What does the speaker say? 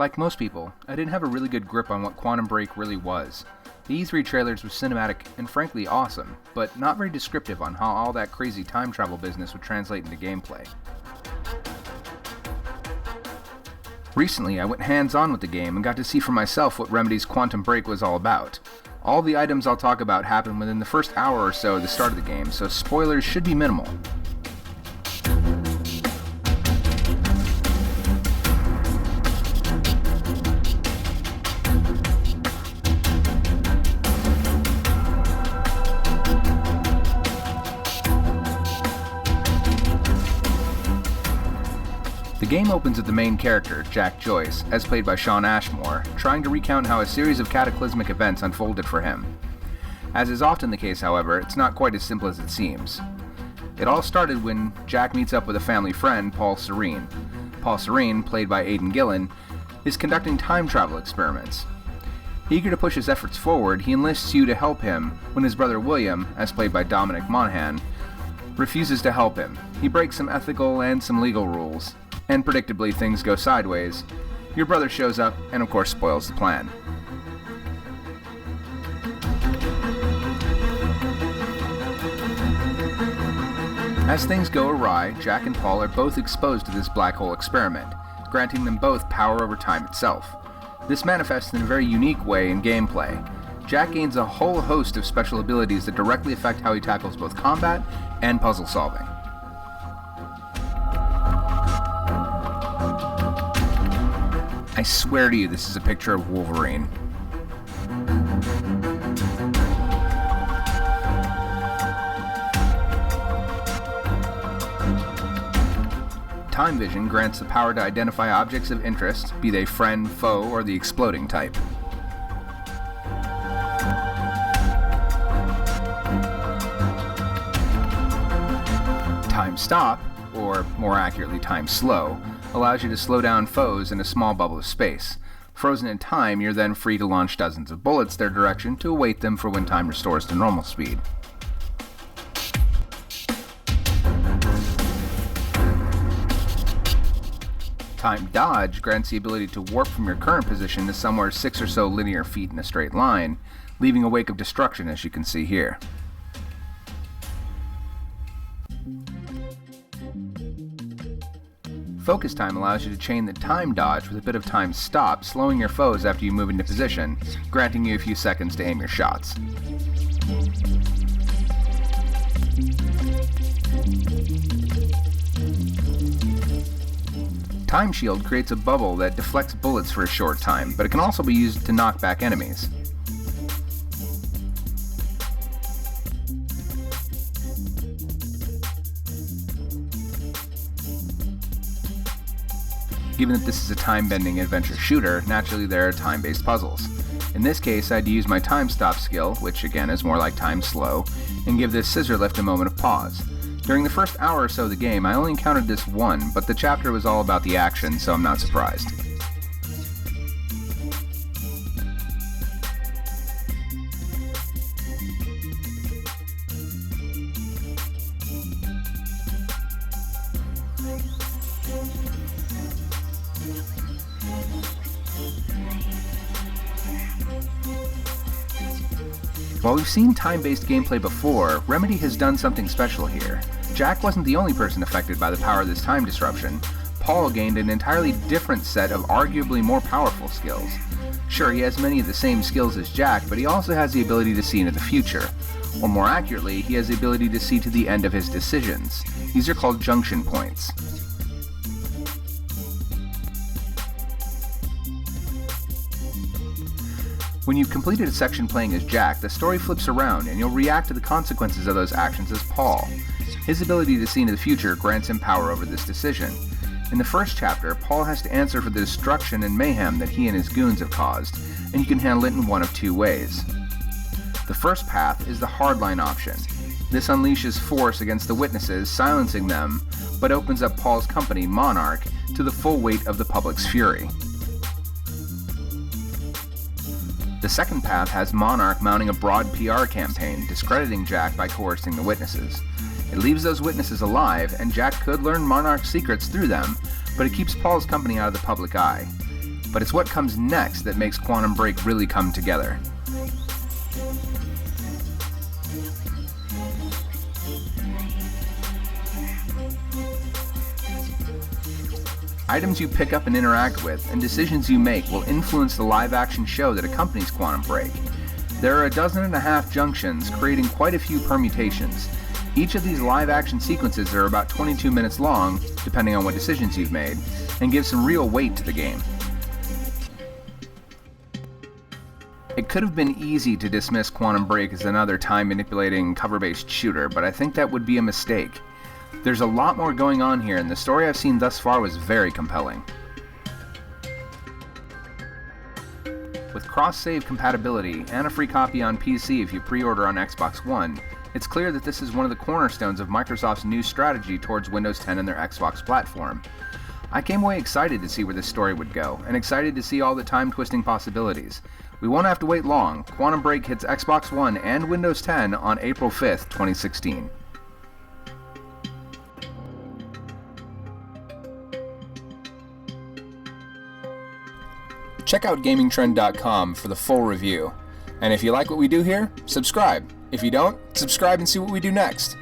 Like most people, I didn't have a really good grip on what Quantum Break really was. The E3 trailers were cinematic and frankly awesome, but not very descriptive on how all that crazy time travel business would translate into gameplay. Recently, I went hands-on with the game and got to see for myself what Remedy's Quantum Break was all about. All the items I'll talk about happen within the first hour or so of the start of the game, so spoilers should be minimal. The game opens with the main character, Jack Joyce, as played by Shawn Ashmore, trying to recount how a series of cataclysmic events unfolded for him. As is often the case, however, it's not quite as simple as it seems. It all started when Jack meets up with a family friend, Paul Serene. Paul Serene, played by Aidan Gillen, is conducting time travel experiments. Eager to push his efforts forward, he enlists you to help him when his brother William, as played by Dominic Monaghan, refuses to help him. He breaks some ethical and some legal rules, and predictably things go sideways. Your brother shows up and of course spoils the plan. As things go awry, Jack and Paul are both exposed to this black hole experiment, granting them both power over time itself. This manifests in a very unique way in gameplay. Jack gains a whole host of special abilities that directly affect how he tackles both combat and puzzle solving. I swear to you, this is a picture of Wolverine. Time vision grants the power to identify objects of interest, be they friend, foe, or the exploding type. Time stop, or more accurately time slow, allows you to slow down foes in a small bubble of space. Frozen in time, you're then free to launch dozens of bullets their direction to await them for when time restores to normal speed. Time dodge grants the ability to warp from your current position to somewhere 6 or so linear feet in a straight line, leaving a wake of destruction as you can see here. Focus time allows you to chain the time dodge with a bit of time stop, slowing your foes after you move into position, granting you a few seconds to aim your shots. Time shield creates a bubble that deflects bullets for a short time, but it can also be used to knock back enemies. Given that this is a time-bending adventure shooter, naturally there are time-based puzzles. In this case, I'd use my time stop skill, which again is more like time slow, and give this scissor lift a moment of pause. During the first hour or so of the game, I only encountered this one, but the chapter was all about the action, so I'm not surprised. While we've seen time-based gameplay before, Remedy has done something special here. Jack wasn't the only person affected by the power of this time disruption. Paul gained an entirely different set of arguably more powerful skills. Sure, he has many of the same skills as Jack, but he also has the ability to see into the future. Or more accurately, he has the ability to see to the end of his decisions. These are called junction points. When you've completed a section playing as Jack, the story flips around and you'll react to the consequences of those actions as Paul. His ability to see into the future grants him power over this decision. In the first chapter, Paul has to answer for the destruction and mayhem that he and his goons have caused, and you can handle it in one of two ways. The first path is the hardline option. This unleashes force against the witnesses, silencing them, but opens up Paul's company, Monarch, to the full weight of the public's fury. The second path has Monarch mounting a broad PR campaign, discrediting Jack by coercing the witnesses. It leaves those witnesses alive, and Jack could learn Monarch's secrets through them, but it keeps Paul's company out of the public eye. but it's what comes next that makes Quantum Break really come together. Items you pick up and interact with, and decisions you make will influence the live-action show that accompanies Quantum Break. There are 12.5 junctions, creating quite a few permutations. Each of these live-action sequences are about 22 minutes long, depending on what decisions you've made, and give some real weight to the game. It could have been easy to dismiss Quantum Break as another time-manipulating, cover-based shooter, but I think that would be a mistake. There's a lot more going on here, and the story I've seen thus far was very compelling. With cross-save compatibility and a free copy on PC if you pre-order on Xbox One, it's clear that this is one of the cornerstones of Microsoft's new strategy towards Windows 10 and their Xbox platform. I came away excited to see where this story would go, and excited to see all the time-twisting possibilities. We won't have to wait long. Quantum Break hits Xbox One and Windows 10 on April 5th, 2016. Check out GamingTrend.com for the full review. And if you like what we do here, subscribe. If you don't, subscribe and see what we do next.